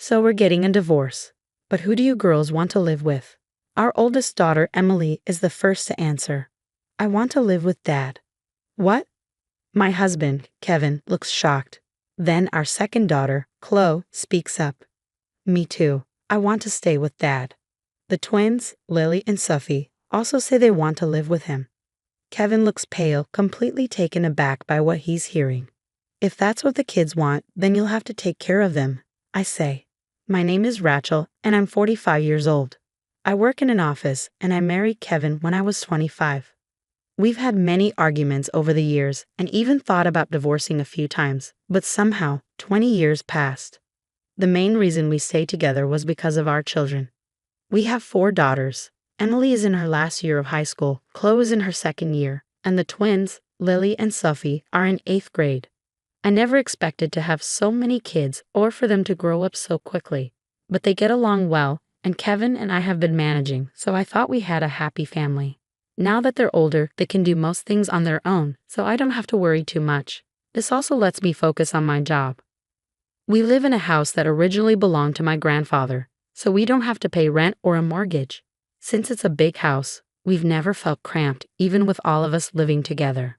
So we're getting a divorce. But who do you girls want to live with? Our oldest daughter, Emily, is the first to answer. I want to live with Dad. What? My husband, Kevin, looks shocked. Then our second daughter, Chloe, speaks up. Me too. I want to stay with Dad. The twins, Lily and Sophie, also say they want to live with him. Kevin looks pale, completely taken aback by what he's hearing. If that's what the kids want, then you'll have to take care of them, I say. My name is Rachel, and I'm 45 years old. I work in an office, and I married Kevin when I was 25. We've had many arguments over the years and even thought about divorcing a few times, but somehow 20 years passed. The main reason we stayed together was because of our children. We have 4 daughters. Emily is in her last year of high school, Chloe is in her second year, and the twins, Lily and Sophie, are in 8th grade. I never expected to have so many kids or for them to grow up so quickly, but they get along well, and Kevin and I have been managing, so I thought we had a happy family. Now that they're older, they can do most things on their own, so I don't have to worry too much. This also lets me focus on my job. We live in a house that originally belonged to my grandfather, so we don't have to pay rent or a mortgage. Since it's a big house, we've never felt cramped, even with all of us living together.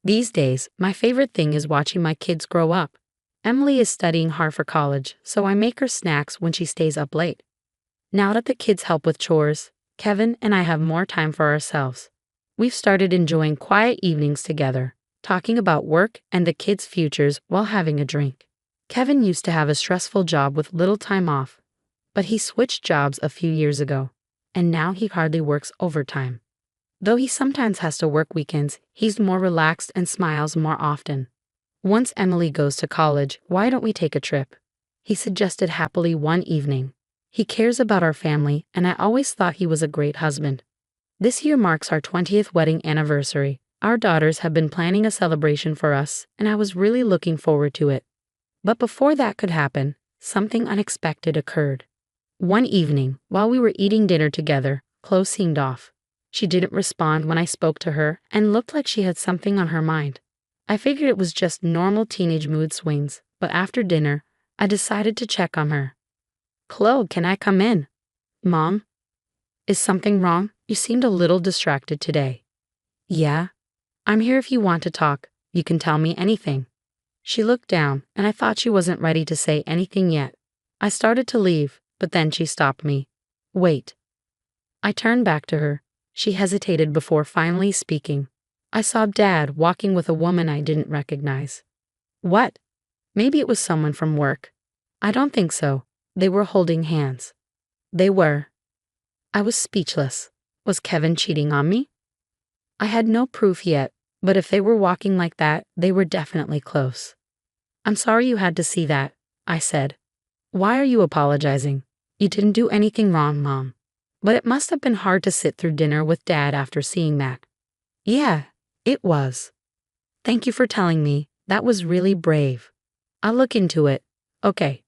These days, my favorite thing is watching my kids grow up. Emily is studying hard for college, so I make her snacks when she stays up late. Now that the kids help with chores, Kevin and I have more time for ourselves. We've started enjoying quiet evenings together, talking about work and the kids' futures while having a drink. Kevin used to have a stressful job with little time off, but he switched jobs a few years ago, and now he hardly works overtime. Though he sometimes has to work weekends, he's more relaxed and smiles more often. Once Emily goes to college, why don't we take a trip? He suggested happily one evening. He cares about our family, and I always thought he was a great husband. This year marks our 20th wedding anniversary. Our daughters have been planning a celebration for us, and I was really looking forward to it. But before that could happen, something unexpected occurred. One evening, while we were eating dinner together, Chloe seemed off. She didn't respond when I spoke to her and looked like she had something on her mind. I figured it was just normal teenage mood swings, but after dinner, I decided to check on her. Chloe, can I come in? Mom? Is something wrong? You seemed a little distracted today. Yeah? I'm here if you want to talk. You can tell me anything. She looked down, and I thought she wasn't ready to say anything yet. I started to leave, but then she stopped me. Wait. I turned back to her. She hesitated before finally speaking. I saw Dad walking with a woman I didn't recognize. What? Maybe it was someone from work. I don't think so. They were holding hands. They were. I was speechless. Was Kevin cheating on me? I had no proof yet, but if they were walking like that, they were definitely close. I'm sorry you had to see that, I said. Why are you apologizing? You didn't do anything wrong, Mom. But it must have been hard to sit through dinner with Dad after seeing that. Yeah, it was. Thank you for telling me. That was really brave. I'll look into it. Okay.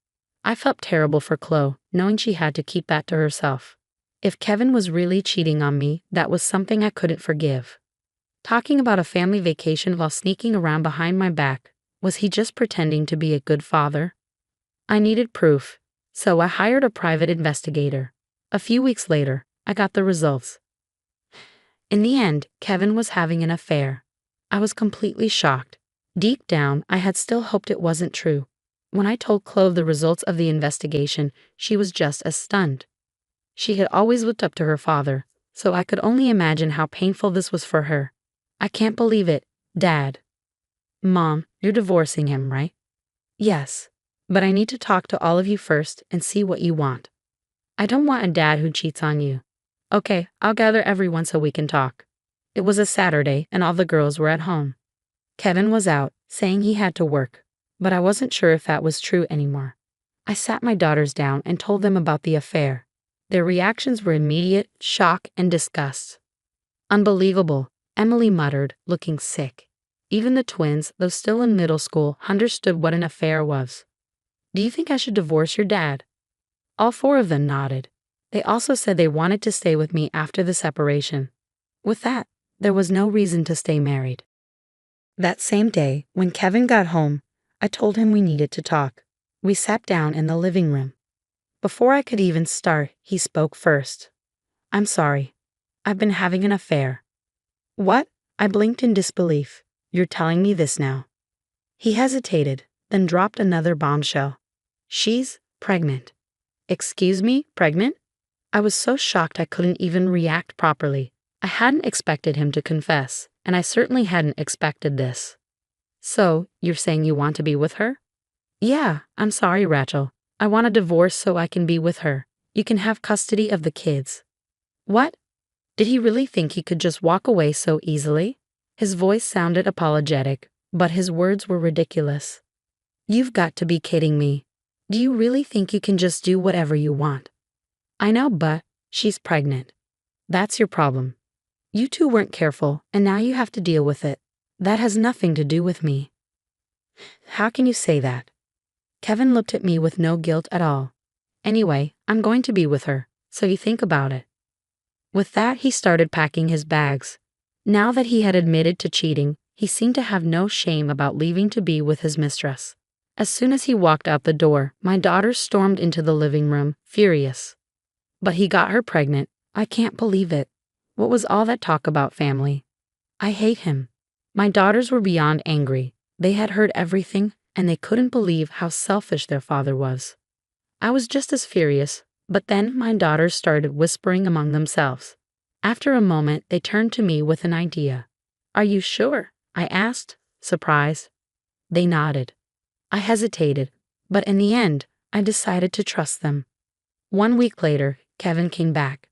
I felt terrible for Chloe, knowing she had to keep that to herself. If Kevin was really cheating on me, that was something I couldn't forgive. Talking about a family vacation while sneaking around behind my back, was he just pretending to be a good father? I needed proof, so I hired a private investigator. A few weeks later, I got the results. In the end, Kevin was having an affair. I was completely shocked. Deep down, I had still hoped it wasn't true. When I told Chloe the results of the investigation, she was just as stunned. She had always looked up to her father, so I could only imagine how painful this was for her. I can't believe it, Dad. Mom, you're divorcing him, right? Yes, but I need to talk to all of you first and see what you want. I don't want a dad who cheats on you. Okay, I'll gather everyone so we can talk. It was a Saturday and all the girls were at home. Kevin was out, saying he had to work, but I wasn't sure if that was true anymore. I sat my daughters down and told them about the affair. Their reactions were immediate, shock and disgust. Unbelievable, Emily muttered, looking sick. Even the twins, though still in middle school, understood what an affair was. Do you think I should divorce your dad? All 4 of them nodded. They also said they wanted to stay with me after the separation. With that, there was no reason to stay married. That same day, when Kevin got home, I told him we needed to talk. We sat down in the living room. Before I could even start, he spoke first. I'm sorry. I've been having an affair. What? I blinked in disbelief. You're telling me this now? He hesitated, then dropped another bombshell. She's pregnant. Excuse me, pregnant? I was so shocked I couldn't even react properly. I hadn't expected him to confess, and I certainly hadn't expected this. So, you're saying you want to be with her? Yeah, I'm sorry, Rachel. I want a divorce so I can be with her. You can have custody of the kids. What? Did he really think he could just walk away so easily? His voice sounded apologetic, but his words were ridiculous. You've got to be kidding me. Do you really think you can just do whatever you want? I know, but she's pregnant. That's your problem. You two weren't careful, and now you have to deal with it. That has nothing to do with me. How can you say that? Kevin looked at me with no guilt at all. Anyway, I'm going to be with her, so you think about it. With that, he started packing his bags. Now that he had admitted to cheating, he seemed to have no shame about leaving to be with his mistress. As soon as he walked out the door, my daughter stormed into the living room, furious. But he got her pregnant. I can't believe it. What was all that talk about family? I hate him. My daughters were beyond angry. They had heard everything, and they couldn't believe how selfish their father was. I was just as furious, but then my daughters started whispering among themselves. After a moment, they turned to me with an idea. Are you sure? I asked, surprised. They nodded. I hesitated, but in the end, I decided to trust them. 1 week later, Kevin came back.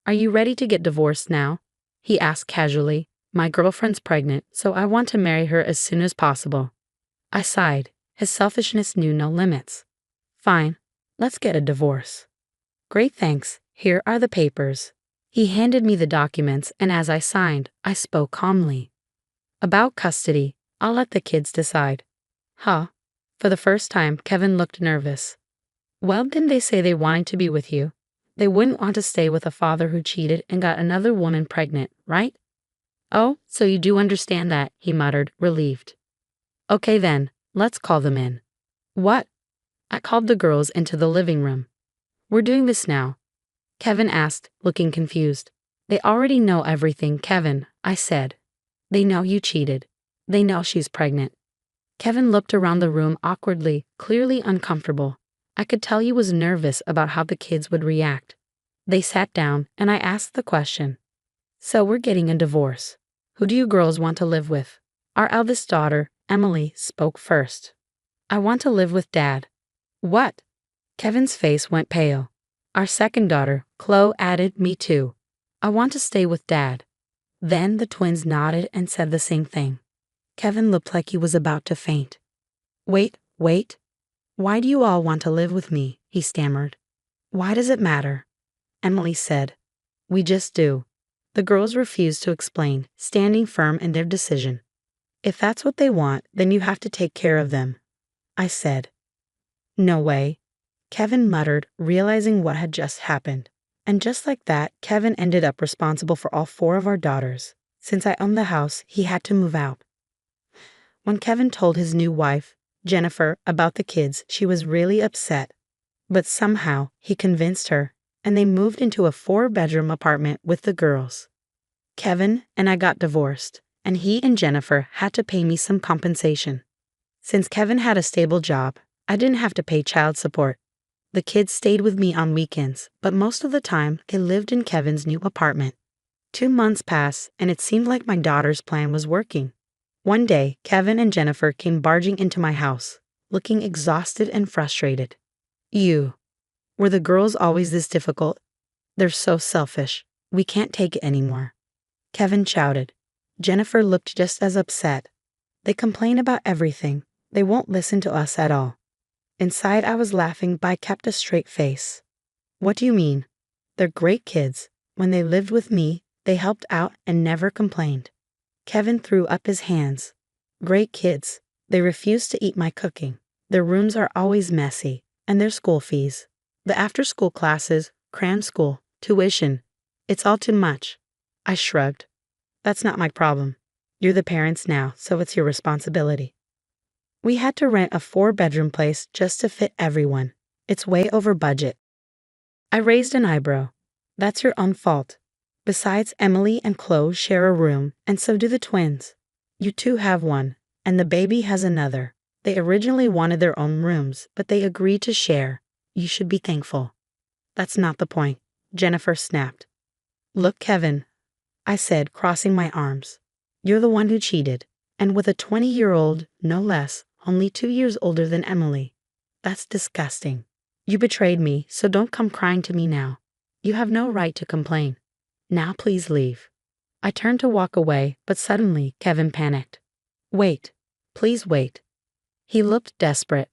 Are you ready to get divorced now? He asked casually. My girlfriend's pregnant, so I want to marry her as soon as possible. I sighed. His selfishness knew no limits. Fine, let's get a divorce. Great, thanks. Here are the papers. He handed me the documents, and as I signed, I spoke calmly. About custody, I'll let the kids decide. Huh? For the first time, Kevin looked nervous. Well, didn't they say they wanted to be with you? They wouldn't want to stay with a father who cheated and got another woman pregnant, right? Oh, so you do understand that, he muttered, relieved. Okay then, let's call them in. What? I called the girls into the living room. We're doing this now, Kevin asked, looking confused. They already know everything, Kevin, I said. They know you cheated. They know she's pregnant. Kevin looked around the room awkwardly, clearly uncomfortable. I could tell he was nervous about how the kids would react. They sat down, and I asked the question. So we're getting a divorce. Who do you girls want to live with? Our eldest daughter, Emily, spoke first. I want to live with Dad. What? Kevin's face went pale. Our second daughter, Chloe, added, me too. I want to stay with Dad. Then the twins nodded and said the same thing. Kevin looked like he was about to faint. Wait. Why do you all want to live with me? He stammered. Why does it matter? Emily said. We just do. The girls refused to explain, standing firm in their decision. If that's what they want, then you have to take care of them, I said. No way, Kevin muttered, realizing what had just happened. And just like that, Kevin ended up responsible for all 4 of our daughters. Since I owned the house, he had to move out. When Kevin told his new wife, Jennifer, about the kids, she was really upset. But somehow, he convinced her, and they moved into a 4-bedroom apartment with the girls. Kevin and I got divorced, and he and Jennifer had to pay me some compensation. Since Kevin had a stable job, I didn't have to pay child support. The kids stayed with me on weekends, but most of the time, they lived in Kevin's new apartment. 2 months passed, and it seemed like my daughter's plan was working. One day, Kevin and Jennifer came barging into my house, looking exhausted and frustrated. Were the girls always this difficult? They're so selfish. We can't take it anymore. Kevin shouted. Jennifer looked just as upset. They complain about everything. They won't listen to us at all. Inside, I was laughing, but I kept a straight face. What do you mean? They're great kids. When they lived with me, they helped out and never complained. Kevin threw up his hands. Great kids. They refuse to eat my cooking. Their rooms are always messy, and their school fees. The after-school classes, cram school, tuition. It's all too much. I shrugged. That's not my problem. You're the parents now, so it's your responsibility. We had to rent a 4-bedroom place just to fit everyone. It's way over budget. I raised an eyebrow. That's your own fault. Besides, Emily and Chloe share a room, and so do the twins. You two have one, and the baby has another. They originally wanted their own rooms, but they agreed to share. You should be thankful. That's not the point, Jennifer snapped. Look, Kevin, I said, crossing my arms. You're the one who cheated, and with a 20-year-old, no less, only 2 years older than Emily. That's disgusting. You betrayed me, so don't come crying to me now. You have no right to complain. Now please leave. I turned to walk away, but suddenly Kevin panicked. Wait. Please wait. He looked desperate.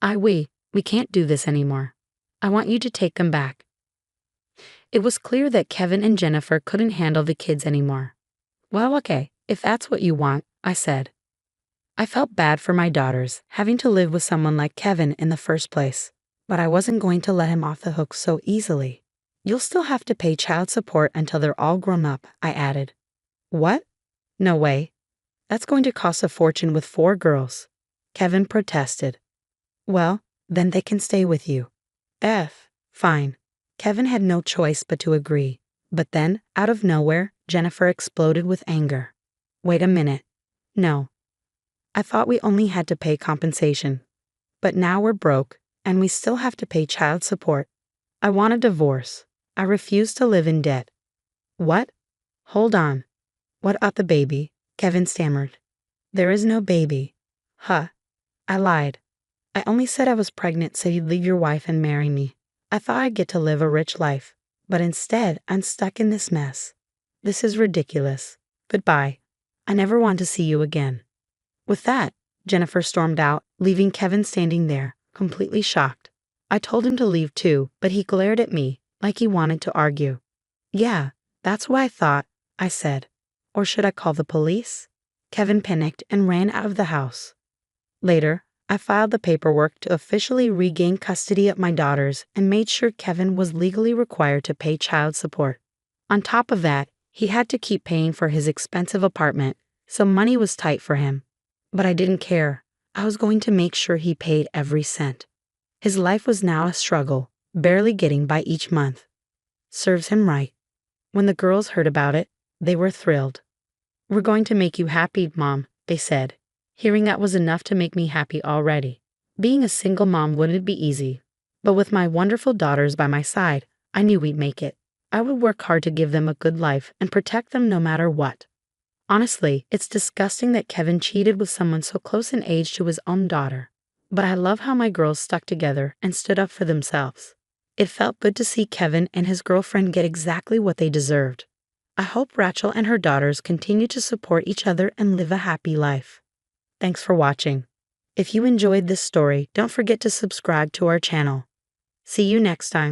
We can't do this anymore. I want you to take them back. It was clear that Kevin and Jennifer couldn't handle the kids anymore. Well, okay, if that's what you want, I said. I felt bad for my daughters, having to live with someone like Kevin in the first place, but I wasn't going to let him off the hook so easily. You'll still have to pay child support until they're all grown up, I added. What? No way. That's going to cost a fortune with 4 girls. Kevin protested. Well, then they can stay with you. Fine. Kevin had no choice but to agree. But then, out of nowhere, Jennifer exploded with anger. Wait a minute. No. I thought we only had to pay compensation. But now we're broke, and we still have to pay child support. I want a divorce. I refuse to live in debt. What? Hold on. What about the baby? Kevin stammered. There is no baby. Huh. I lied. I only said I was pregnant so you'd leave your wife and marry me. I thought I'd get to live a rich life, but instead I'm stuck in this mess. This is ridiculous. Goodbye. I never want to see you again. With that, Jennifer stormed out, leaving Kevin standing there, completely shocked. I told him to leave too, but he glared at me, like he wanted to argue. Yeah, that's what I thought, I said. Or should I call the police? Kevin panicked and ran out of the house. Later, I filed the paperwork to officially regain custody of my daughters and made sure Kevin was legally required to pay child support. On top of that, he had to keep paying for his expensive apartment, so money was tight for him. But I didn't care. I was going to make sure he paid every cent. His life was now a struggle, barely getting by each month. Serves him right. When the girls heard about it, they were thrilled. We're going to make you happy, Mom, they said. Hearing that was enough to make me happy already. Being a single mom wouldn't be easy, but with my wonderful daughters by my side, I knew we'd make it. I would work hard to give them a good life and protect them no matter what. Honestly, it's disgusting that Kevin cheated with someone so close in age to his own daughter. But I love how my girls stuck together and stood up for themselves. It felt good to see Kevin and his girlfriend get exactly what they deserved. I hope Rachel and her daughters continue to support each other and live a happy life. Thanks for watching. If you enjoyed this story, don't forget to subscribe to our channel. See you next time.